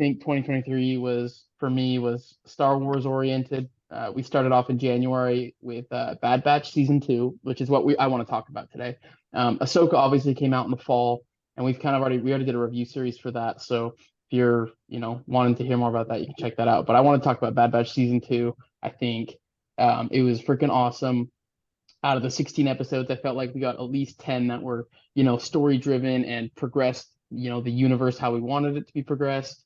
think 2023 was for me was Star Wars oriented. We started off in January with Bad Batch season 2, which is what I want to talk about today. Ahsoka obviously came out in the fall, and we already did a review series for that. So if you're wanting to hear more about that, you can check that out. But I want to talk about Bad Batch season 2. I think it was freaking awesome. Out of the 16 episodes, I felt like we got at least 10 that were story driven and progressed the universe how we wanted it to be progressed.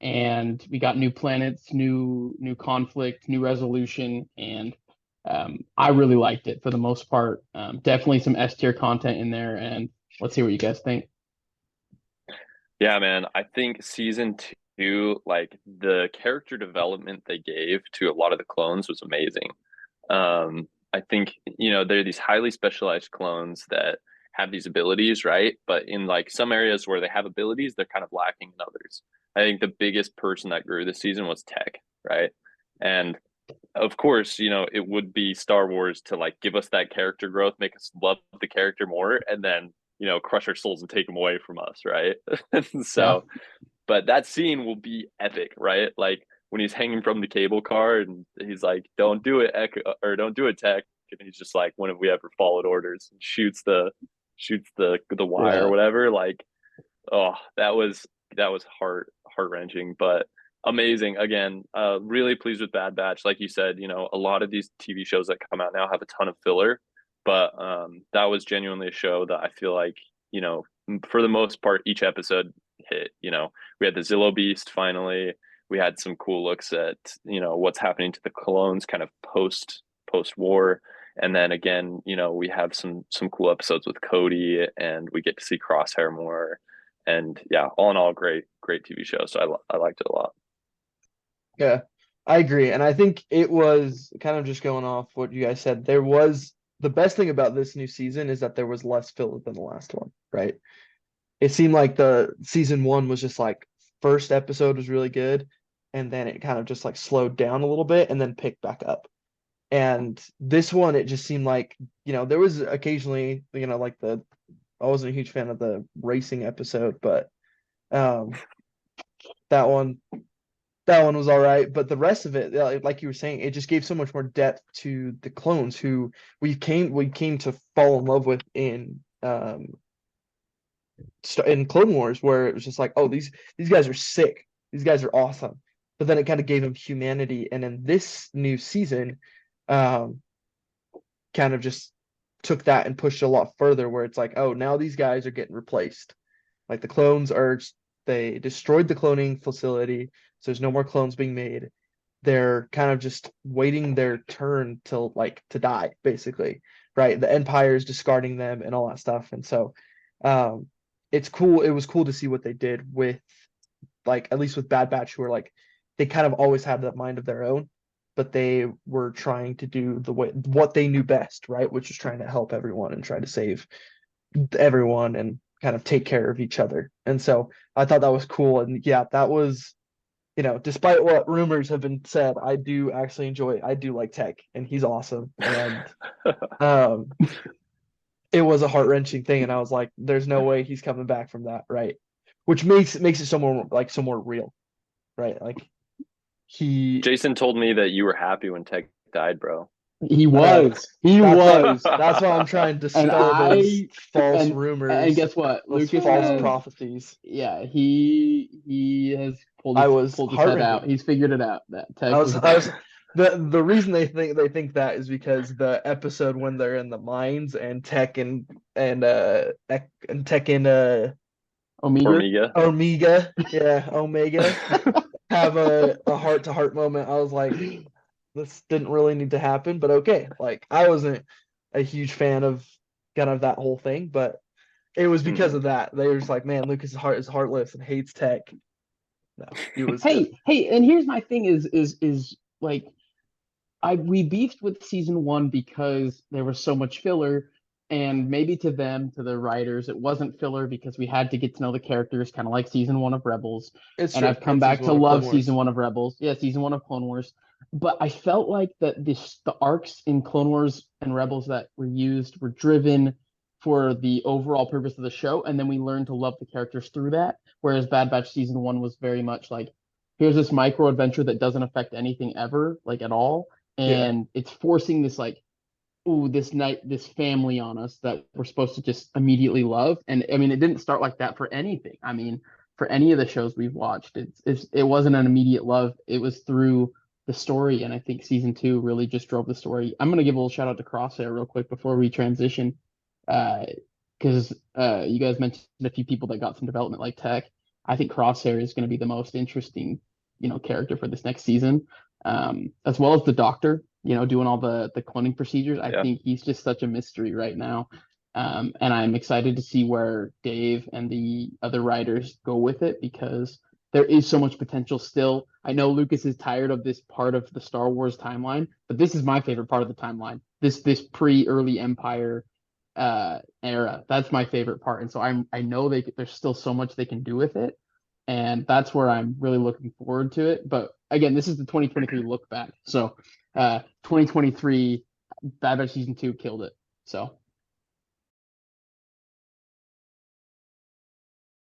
And we got new planets, new conflict, new resolution, and I really liked it for the most part. Definitely some S tier content in there, and let's see what you guys think. Yeah, man. I think season two, like the character development they gave to a lot of the clones was amazing. I think, they're these highly specialized clones that have these abilities, right? But in like some areas where they have abilities, they're kind of lacking in others. I think the biggest person that grew this season was Tech, right? And of course, it would be Star Wars to like give us that character growth, make us love the character more, and then, crush our souls and take them away from us, right? Yeah, So, but that scene will be epic, right? Like when he's hanging from the cable car and he's like, "Don't do it, Echo," or "Don't do it, Tech," and he's just like, "When have we ever followed orders?" And shoots the wire or yeah, whatever. Like, oh, that was heart wrenching, but amazing. Again, really pleased with Bad Batch. Like you said, a lot of these TV shows that come out now have a ton of filler, but that was genuinely a show that I feel like for the most part each episode hit. We had the Zillow Beast finally. We had some cool looks at what's happening to the clones kind of post war. And then again, we have some cool episodes with Cody, and we get to see Crosshair more. And yeah, all in all, great TV show. So I liked it a lot. Yeah, I agree. And I think it was kind of just going off what you guys said. There was the best thing about this new season is that there was less filler than the last one, right? It seemed like the season one was just like first episode was really good, and then it kind of just like slowed down a little bit and then picked back up. And this one, it just seemed like, there was occasionally, like I wasn't a huge fan of the racing episode, but um that one that one was all right, but the rest of it, like you were saying, it just gave so much more depth to the clones who we came to fall in love with in Clone Wars, where it was just like, oh, these guys are sick, these guys are awesome, but then it kind of gave them humanity, and in this new season, um, kind of just took that and pushed it a lot further, where it's like, oh, now these guys are getting replaced. Like the clones are, they destroyed the cloning facility, so there's no more clones being made. They're kind of just waiting their turn till like to die, basically, right? The Empire is discarding them and all that stuff, and so um, it's cool. It was cool to see what they did with, like, at least with Bad Batch, who are like, they kind of always had that mind of their own, but they were trying to do the way what they knew best, right? Which was trying to help everyone and try to save everyone and kind of take care of each other. And so I thought that was cool. And yeah, that was, despite what rumors have been said, I do actually enjoy, I do like Tech, and he's awesome. And um it was a heart-wrenching thing, and I was like, there's no way he's coming back from that, right? Which makes it so more real, right? Like he Jason told me that you were happy when Tech died, bro. he uh was, he that's what was, that's why I'm trying to and dispel those false and rumors, guess what? those Lucas false has, prophecies. yeah, he has pulled I his was pulled his head out. heart-rending. He's figured it out that I Tech was was I was dead. the reason they think that is because the episode when they're in the mines and Tech and Omega. Formiga. Omega, yeah, Omega have a heart-to-heart moment. I was like, this didn't really need to happen, but okay. Like I wasn't a huge fan of kind of that whole thing, but it was because Hmm. of that. They were just like, man, Lucas' heart is heartless and hates Tech. No, he was good. Hey, and here's my thing is like we beefed with season one because there was so much filler, and maybe to them, to the writers, it wasn't filler because we had to get to know the characters, kind of like season one of Rebels. It's And true. I've come It's back season to one of Clone love Wars. season one of Rebels. Yeah, season one of Clone Wars. But I felt like that the arcs in Clone Wars and Rebels that were used were driven for the overall purpose of the show, and then we learn to love the characters through that. Whereas Bad Batch season one was very much like, here's this micro adventure that doesn't affect anything ever, like at all, Yeah. and it's forcing this like, ooh, this family on us that we're supposed to just immediately love. And I mean, it didn't start like that for anything. I mean, for any of the shows we've watched, it wasn't an immediate love. It was through the story, and I think season two really just drove the story. I'm gonna give a little shout out to Crosshair real quick before we transition, because you guys mentioned a few people that got some development like Tech. I think Crosshair is going to be the most interesting, character for this next season, as well as the Doctor. Doing all the cloning procedures. I Yeah. think he's just such a mystery right now, and I'm excited to see where Dave and the other writers go with it because there is so much potential still. I know Lucas is tired of this part of the Star Wars timeline, but this is my favorite part of the timeline. This pre-early Empire era. That's my favorite part. And so I know there's still so much they can do with it. And that's where I'm really looking forward to it. But again, this is the 2023 look back. So 2023 Bad Batch season 2 killed it. So